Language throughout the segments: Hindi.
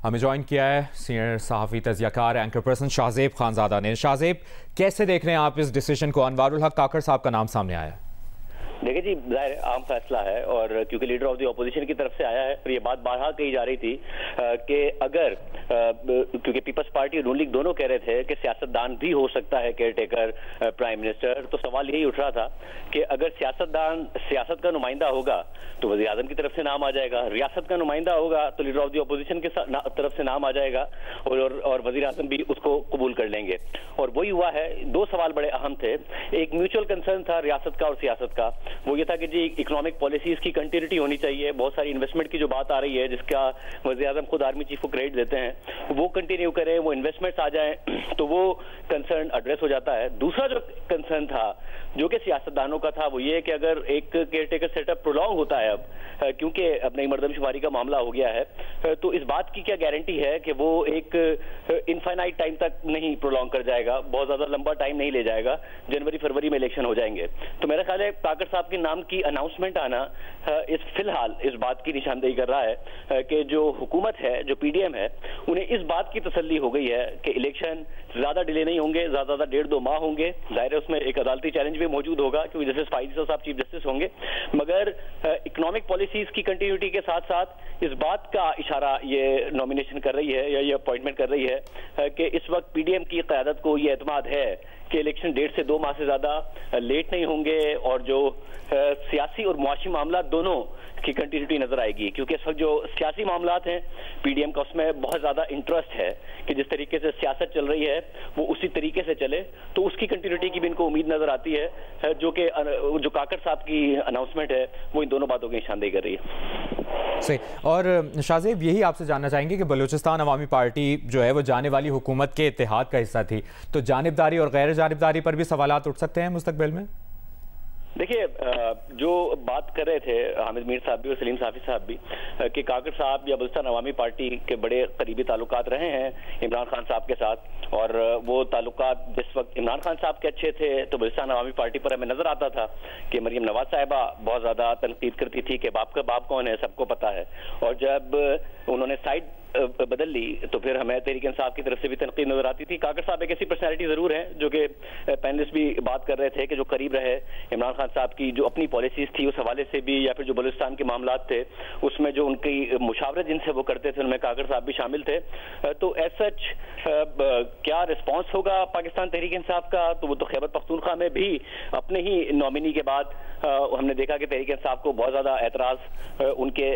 हमें ज्वाइन किया है सीनियर सहाफ़ी तज़ियाकार एंकर पर्सन शाहज़ेब खानज़ादा ने। शाहज़ेब, कैसे देख रहे हैं आप इस डिसीजन को? अनवारुल हक काकड़ साहब का नाम सामने आया है। देखिए जी, जाहिर आम फैसला है और क्योंकि लीडर ऑफ द ऑपोजिशन की तरफ से आया है और ये बात बारहा कही जा रही थी कि अगर क्योंकि पीपल्स पार्टी और नून लीग दोनों कह रहे थे कि सियासतदान भी हो सकता है केयर टेकर प्राइम मिनिस्टर, तो सवाल यही उठ रहा था कि अगर सियासतदान सियासत का नुमाइंदा होगा तो वज़ीर आज़म की तरफ से नाम आ जाएगा, रियासत का नुमाइंदा होगा तो लीडर ऑफ द ऑपोजिशन की तरफ से नाम आ जाएगा और वज़ीर आज़म भी उसको कबूल कर लेंगे। और वही हुआ है। दो सवाल बड़े अहम थे। एक म्यूचुअल कंसर्न था रियासत का और सियासत का, वो ये था कि जी इकोनॉमिक पॉलिसीज की कंटिन्यूटी होनी चाहिए। बहुत सारी इन्वेस्टमेंट की जो बात आ रही है, जिसका वज़ीर आज़म खुद आर्मी चीफ को क्रेडिट देते हैं, वो कंटिन्यू करें, वो इन्वेस्टमेंट्स आ जाएं, तो वो कंसर्न एड्रेस हो जाता है। दूसरा जो कंसर्न था जो कि सियासतदानों का था, वो ये कि अगर एक केयरटेकर सेटअप प्रोलॉन्ग होता है अब, क्योंकि अब नई मर्दमशुमारी का मामला हो गया है, तो इस बात की क्या गारंटी है कि वो एक इनफाइनाइट टाइम तक नहीं प्रोलॉन्ग कर जाएगा, बहुत ज्यादा लंबा टाइम नहीं ले जाएगा, जनवरी फरवरी में इलेक्शन हो जाएंगे। तो मेरा ख्याल है काकड़ साहब के नाम की अनाउंसमेंट आना फिलहाल इस बात की निशानदेही कर रहा है कि जो हुकूमत है, जो पीडीएम है, उन्हें इस बात की तसल्ली हो गई है कि इलेक्शन ज्यादा डिले नहीं होंगे, ज्यादा 1.5-2 माह होंगे। जाहिर है उसमें एक अदालती चैलेंज भी मौजूद होगा क्योंकि जस्टिस फाइज़ साहब चीफ जस्टिस होंगे, मगर इकोनॉमिक पॉलिसीज की कंटिन्यूटी के साथ साथ इस बात का इशारा ये नॉमिनेशन कर रही है या ये अपॉइंटमेंट कर रही है कि इस वक्त पीडीएम की क़यादत को ये एतमाद है कि इलेक्शन 1.5 से 2 माह से ज्यादा लेट नहीं होंगे और जो सियासी और मुआशी मामला दोनों की कंटिन्यूटी नजर आएगी। क्योंकि इस वक्त जो सियासी मामलात हैं पीडीएम का, उसमें बहुत ज्यादा इंटरेस्ट है कि जिस तरीके से सियासत चल रही है वो उसी तरीके से चले, तो उसकी कंटिन्यूटी की भी इनको उम्मीद नजर आती है, जो कि जो काकड़ साहब की अनाउंसमेंट है वो इन दोनों बातों की निशानदेही कर रही है। सही। और शाहज़ेब, यही आपसे जानना चाहेंगे कि बलूचिस्तान अवामी पार्टी जो है वो जाने वाली हुकूमत के इत्तेहाद का हिस्सा थी, तो जानिबदारी और गैर जानिबदारी पर भी सवालात उठ सकते हैं मुस्तकबिल में? देखिए, जो बात कर रहे थे हामिद मीर साहब भी और सलीम साफी साहब भी कि काकड़ साहब या बलूचिस्तान अवामी पार्टी के बड़े करीबी ताल्लुकात रहे हैं इमरान खान साहब के साथ, और वो ताल्लुकात जिस वक्त इमरान खान साहब के अच्छे थे तो बलूचिस्तान अवामी पार्टी पर हमें नजर आता था कि मरियम नवाज साहिबा बहुत ज्यादा तनकीद करती थी कि बाप का बाप कौन है, सबको पता है। और जब उन्होंने साइड बदल ली तो फिर हमें तहरीक इंसाफ की तरफ से भी तनकीद नजर आती थी। काकड़ साहब एक ऐसी पर्सनैलिटी जरूर है जो कि पैनलिस्ट भी बात कर रहे थे कि जो करीब रहे इमरान खान साहब की जो अपनी पॉलिसीज थी उस हवाले से भी, या फिर जो बलूचिस्तान के मामलात थे उसमें जो उनकी मुशावरत जिनसे वो करते थे उनमें काकड़ साहब भी शामिल थे। तो एज सच क्या रिस्पॉन्स होगा पाकिस्तान तहरीक इंसाफ का, तो वो तो खैबर पख्तूनख्वा में भी अपने ही नॉमिनी के बाद हमने देखा कि तहरीक इंसाफ को बहुत ज्यादा एतराज उनके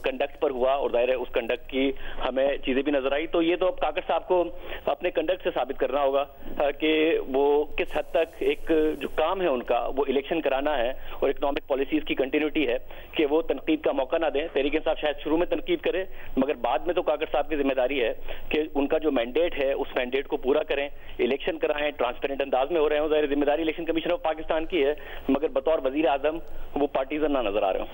कंडक्ट पर हुआ और जाहिर है उस कंडक्ट की हमें चीजें भी नजर आई। तो ये तो अब काकड़ साहब को अपने कंडक्ट से साबित करना होगा कि वो किस हद तक एक जो काम है उनका वो इलेक्शन कराना है और इकोनॉमिक पॉलिसीज की कंटिन्यूटी है कि वो तनकीद का मौका ना दें। तहरीक इंसाफ शायद शुरू में तनकीद करे, मगर बाद में तो काकड़ साहब की जिम्मेदारी है कि उनका जो मैंडेट है उस मैंडेट को पूरा करें, इलेक्शन कराएं, ट्रांसपेरेंट अंदाज में हो रहे हो। जाहिर जिम्मेदारी इलेक्शन कमीशन ऑफ पाकिस्तान की है, मगर बतौर वजीर आजम वो पार्टीजन ना नजर आ रहे हो।